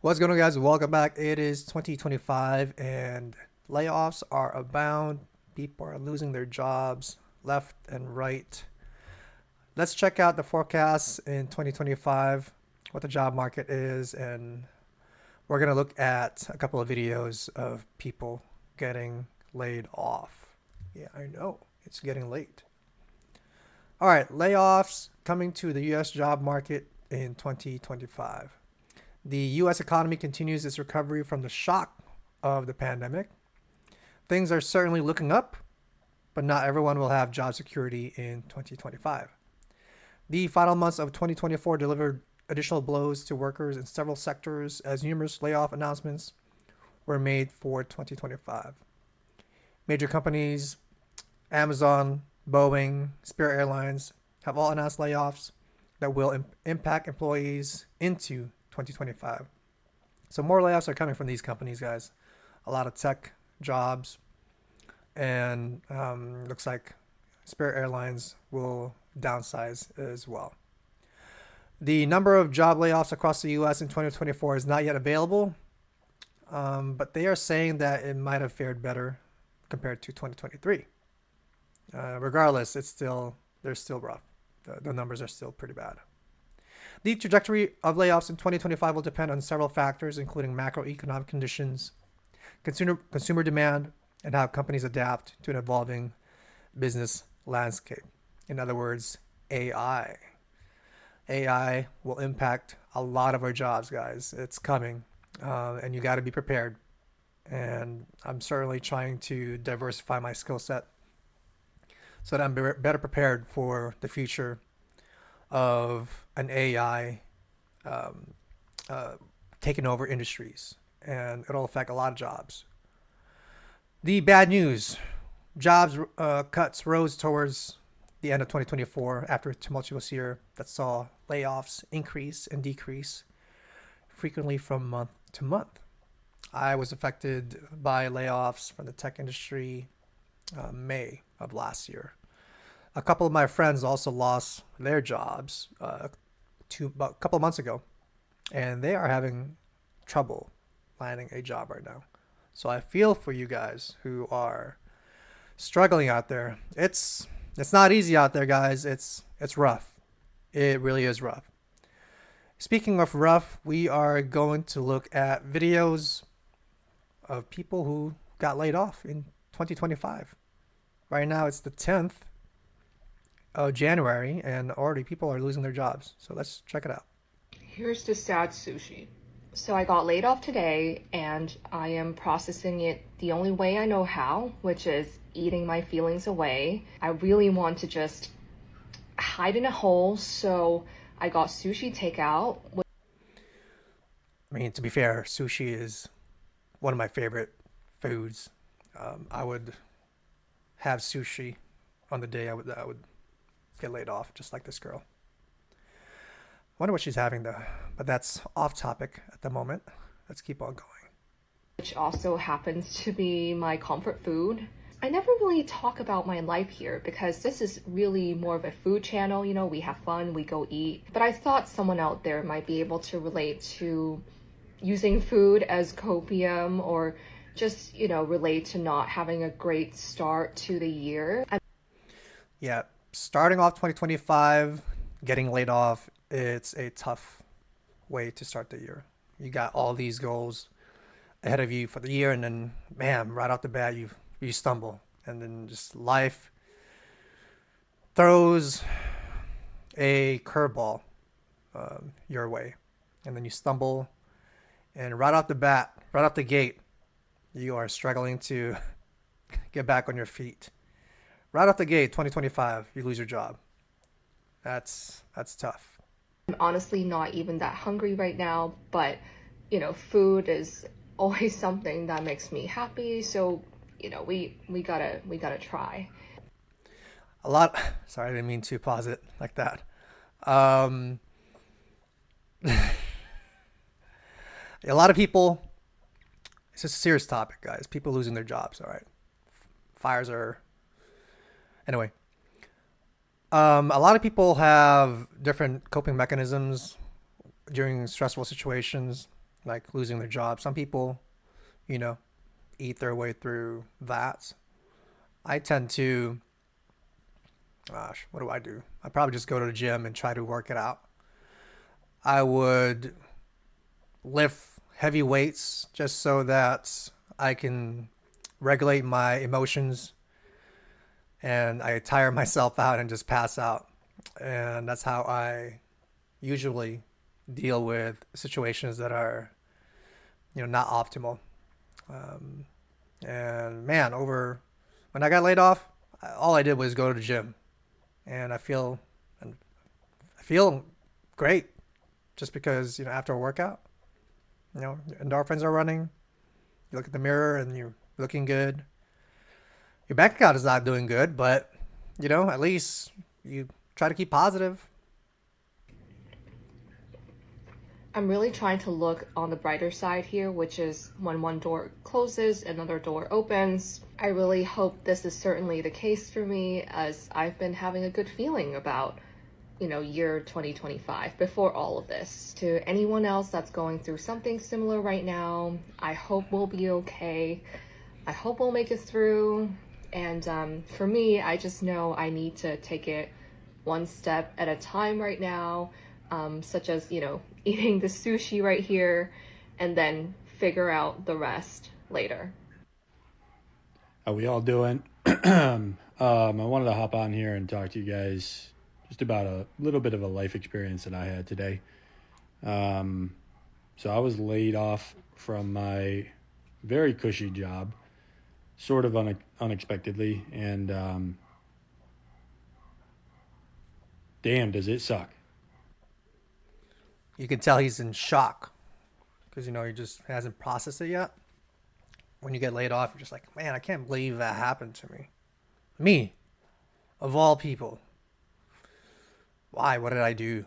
What's going on, guys? Welcome back. It is 2025 and layoffs are abound. People are losing their jobs left and right. Let's check out the forecasts in 2025, what the job market is, and we're going to look at a couple of videos of people getting laid off. Yeah, I know. It's getting late. All right, layoffs coming to the US job market in 2025. The US economy continues its recovery from the shock of the pandemic. Things are certainly looking up, but not everyone will have job security in 2025. The final months of 2024 delivered additional blows to workers in several sectors as numerous layoff announcements were made for 2025. Major companies, Amazon, Boeing, Spirit Airlines, have all announced layoffs that will impact employees into 2025. So more layoffs are coming from these companies, guys. A lot of tech jobs, and looks like Spirit Airlines will downsize as well. The number of job layoffs across the U.S. in 2024 is not yet available, but they are saying that it might have fared better compared to 2023. Regardless, they're still rough. The numbers are still pretty bad. The trajectory of layoffs in 2025 will depend on several factors, including macroeconomic conditions, consumer demand, and how companies adapt to an evolving business landscape. In other words, AI. AI will impact a lot of our jobs, guys. It's coming, and you got to be prepared. And I'm certainly trying to diversify my skill set so that I'm better prepared for the future of an AI taking over industries, and it'll affect a lot of jobs. The bad news: jobs cuts rose towards the end of 2024 after a tumultuous year that saw layoffs increase and decrease frequently from month to month. I was affected by layoffs from the tech industry May of last year. A couple of my friends also lost their jobs about a couple of months ago, and they are having trouble landing a job right now. So I feel for you guys who are struggling out there. It's not easy out there, guys. It's rough. It really is rough. Speaking of rough, we are going to look at videos of people who got laid off in 2025. Right now it's the 10th of January, and already people are losing their jobs. So let's check it out. Here's the sad sushi. So I got laid off today and I am processing it the only way I know how, which is eating my feelings away. I really want to just hide in a hole, so I got sushi takeout. I mean, to be fair, sushi is one of my favorite foods. I would have sushi on the day I would get laid off, just like this girl. Wonder what she's having though, but that's off topic at the moment. Let's keep on going. Which also happens to be my comfort food. I never really talk about my life here because this is really more of a food channel. You know, we have fun, we go eat. But I thought someone out there might be able to relate to using food as copium, or just, relate to not having a great start to the year. Yeah, starting off 2025, getting laid off, it's a tough way to start the year. You got all these goals ahead of you for the year, and then, bam, right off the bat, you stumble, and then just life throws a curveball your way, and then you stumble, and right off the bat, right off the gate, you are struggling to get back on your feet. Right off the gate, 2025, you lose your job. That's tough. I'm honestly not even that hungry right now, but food is always something that makes me happy. So, we gotta try. A lot. Sorry, I didn't mean to pause it like that. Um, a lot of people. It's just a serious topic, guys. People losing their jobs. All right, fires are. Anyway, a lot of people have different coping mechanisms during stressful situations. like losing their job. Some people, you know, eat their way through that. I tend to, gosh, what do I do? I probably just go to the gym and try to work it out. I would lift heavy weights just so that I can regulate my emotions and I tire myself out and just pass out. And that's how I usually deal with situations that are, not optimal. Um, and man, over when I got laid off, all I did was go to the gym, and I feel great just because after a workout, endorphins are running. You look at the mirror and you're looking good. Your bank account is not doing good, but at least you try to keep positive. I'm really trying to look on the brighter side here, which is when one door closes, another door opens. I really hope this is certainly the case for me, as I've been having a good feeling about, year 2025 before all of this. To anyone else that's going through something similar right now, I hope we'll be okay. I hope we'll make it through. And for me, I just know I need to take it one step at a time right now, such as, eating the sushi right here and then figure out the rest later. How we all doing? I wanted to hop on here and talk to you guys just about a little bit of a life experience that I had today. Um, so I was laid off from my very cushy job, sort of unexpectedly, and damn, does it suck. You can tell he's in shock because he just hasn't processed it yet. When you get laid off, you're just like, man, I can't believe that happened to me. Me, of all people. Why? What did I do?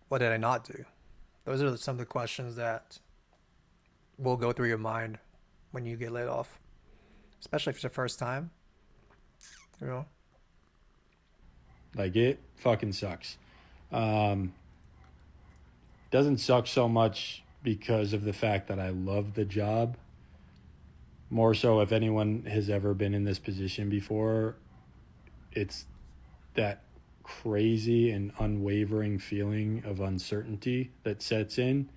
What did I not do? Those are some of the questions that will go through your mind when you get laid off, especially if it's your first time. You know, Like, it fucking sucks. Um, doesn't suck so much because of the fact that I love the job. More so, if anyone has ever been in this position before, it's that crazy and unwavering feeling of uncertainty that sets in.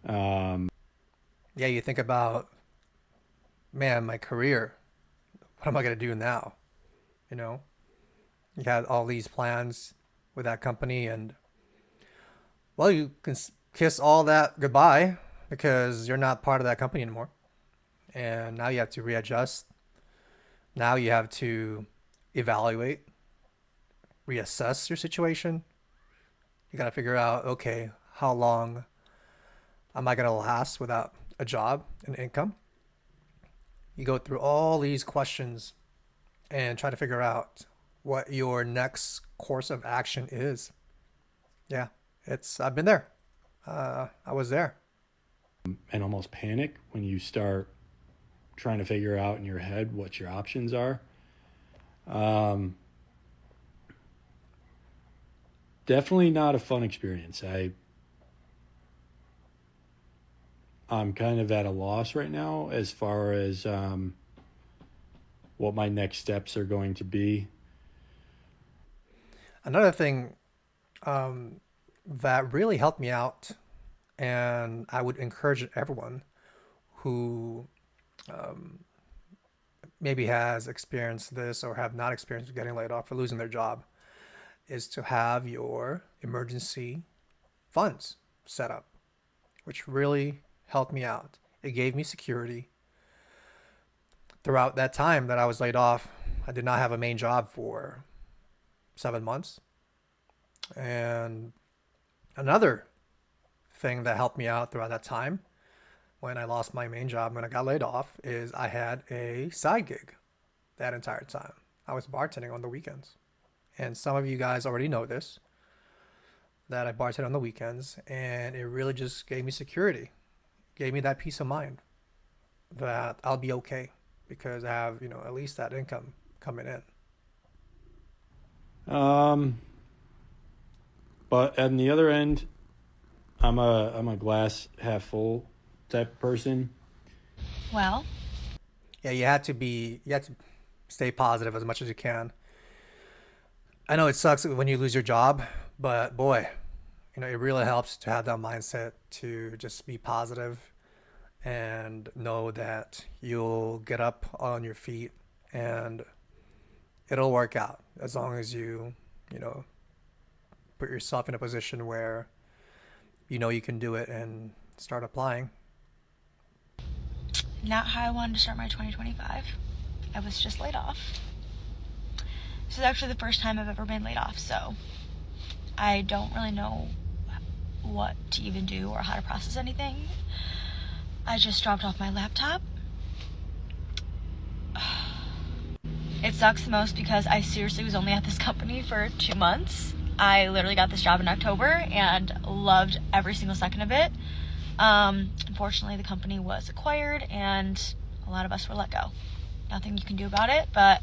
Um, yeah, you think about, man, my career. What am I gonna do now? You know, you had all these plans with that company, and well, you can kiss all that goodbye because you're not part of that company anymore. And now you have to readjust. Now you have to evaluate, reassess your situation. You got to figure out, okay, how long am I going to last without a job and income? You go through all these questions and try to figure out what your next course of action is. Yeah, I've been there. I was there. and almost panic when you start trying to figure out in your head what your options are. Um, Definitely not a fun experience. I'm kind of at a loss right now as far as what my next steps are going to be. Another thing that really helped me out, and I would encourage everyone who maybe has experienced this or have not experienced getting laid off or losing their job, is to have your emergency funds set up, which really helped me out. It gave me security throughout that time that I was laid off. I did not have a main job for 7 months. And another thing that helped me out throughout that time when I lost my main job, when I got laid off, is I had a side gig that entire time. I was bartending on the weekends. And some of you guys already know this, that I bartend on the weekends, and it really just gave me security, gave me that peace of mind that I'll be okay because I have, at least that income coming in. Um, but on the other end, I'm a glass half full type of person. Well, Yeah, you have to stay positive as much as you can. I know it sucks when you lose your job, but boy, it really helps to have that mindset to just be positive and know that you'll get up on your feet and it'll work out as long as you know, put yourself in a position where you can do it and start applying. not how I wanted to start my 2025. I was just laid off. This is actually the first time I've ever been laid off, so I don't really know what to even do or how to process anything. I just dropped off my laptop. It sucks the most because I seriously was only at this company for 2 months. I literally got this job in October and loved every single second of it. Unfortunately, the company was acquired and a lot of us were let go. Nothing you can do about it, but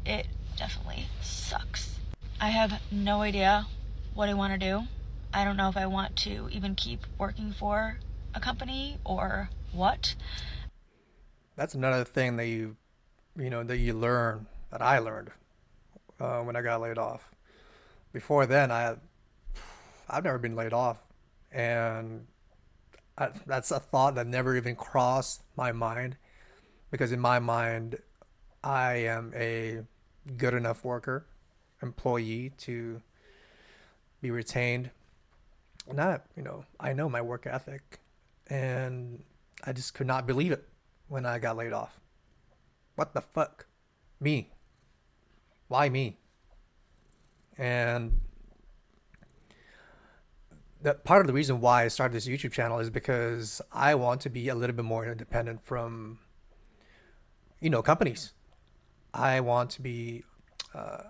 it definitely sucks. I have no idea what I want to do. I don't know if I want to even keep working for a company or what. That's another thing that you learn that I learned when I got laid off. Before then, I've never been laid off, and that's a thought that never even crossed my mind because in my mind, I am a good enough worker, employee to be retained. Not, I know my work ethic, and I just could not believe it when I got laid off. What the fuck? Me? Why me? And that part of the reason why I started this YouTube channel is because I want to be a little bit more independent from, companies. I want to be, uh,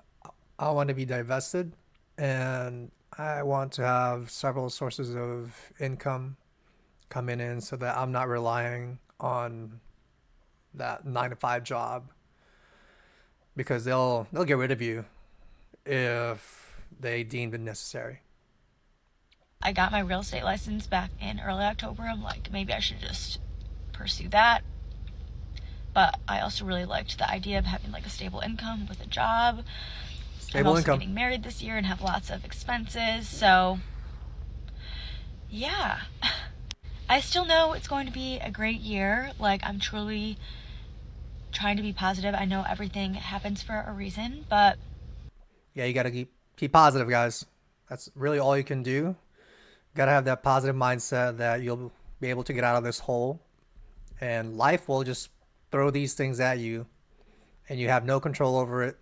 I want to be divested, and I want to have several sources of income coming in so that I'm not relying on that 9 to 5 job because they'll get rid of you if they deem it necessary. I got my real estate license back in early October. I'm like, maybe I should just pursue that. But I also really liked the idea of having like a stable income with a job. I'm Stable also income. getting married this year and have lots of expenses. So, yeah. I still know it's going to be a great year. Like, I'm truly trying to be positive. I know everything happens for a reason, but Yeah, you got to keep positive, guys. That's really all you can do. Got to have that positive mindset that you'll be able to get out of this hole, and life will just throw these things at you, and you have no control over it.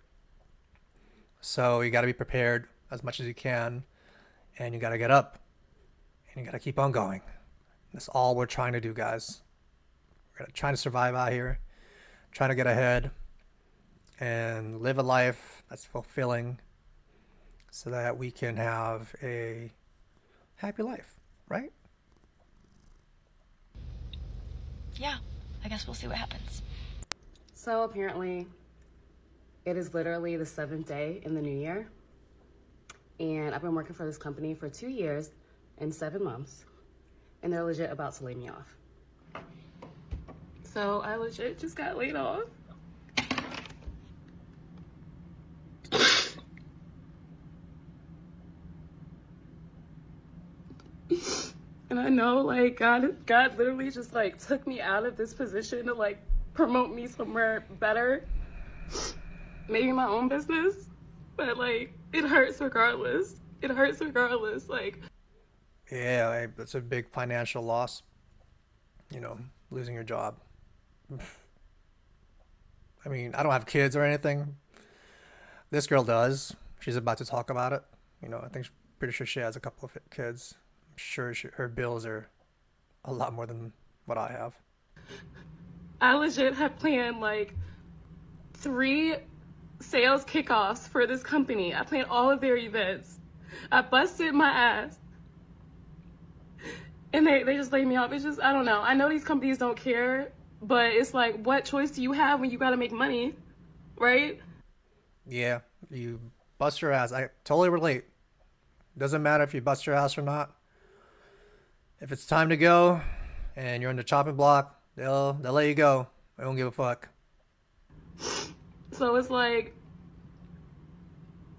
So you got to be prepared as much as you can, and you got to get up, and you got to keep on going. That's all we're trying to do, guys. We're trying to survive out here, trying to get ahead, and live a life that's fulfilling, so that we can have a happy life, right? yeah, I guess we'll see what happens. So apparently, it is literally the seventh day in the new year. And I've been working for this company for 2 years and 7 months. And they're legit about to lay me off. So I legit just got laid off. And I know like God literally just like took me out of this position to like promote me somewhere better. Maybe my own business. But like it hurts regardless. It hurts regardless. Like Yeah, it's a big financial loss, losing your job. I mean, I don't have kids or anything. This girl does. She's about to talk about it. I think pretty sure she has a couple of kids. I'm sure her bills are a lot more than what I have. I legit have planned like 3 sales kickoffs for this company. I planned all of their events. I busted my ass. And they just laid me off. It's just, I don't know. I know these companies don't care, but it's like, what choice do you have when you gotta make money, right? Yeah, you bust your ass. I totally relate. Doesn't matter if you bust your ass or not. If it's time to go and you're on the chopping block, they'll let you go. They don't give a fuck. So it's like,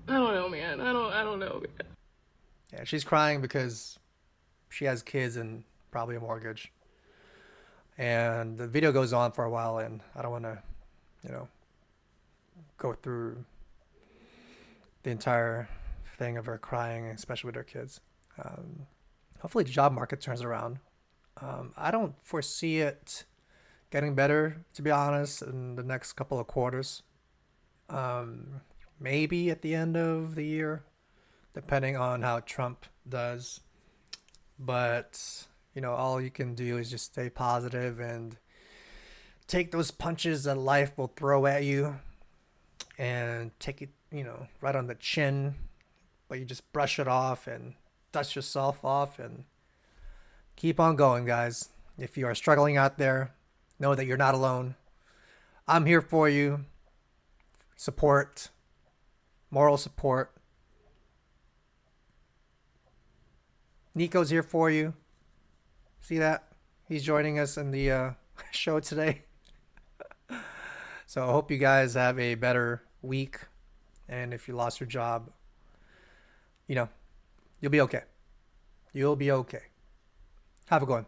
I don't know, man. I don't know, man. Yeah, she's crying because she has kids and probably a mortgage. And the video goes on for a while, and I don't want to, you know, go through the entire thing of her crying, especially with her kids. Hopefully, the job market turns around. I don't foresee it getting better, to be honest, in the next couple of quarters. Maybe at the end of the year, depending on how Trump does. But, all you can do is just stay positive and take those punches that life will throw at you and take it, right on the chin. But you just brush it off and dust yourself off and keep on going, guys. If you are struggling out there, know that you're not alone. I'm here for you. Support, moral support. Nico's here for you. See that? He's joining us in the show today. So I hope you guys have a better week. And if you lost your job, you'll be okay. You'll be okay. Have a good one.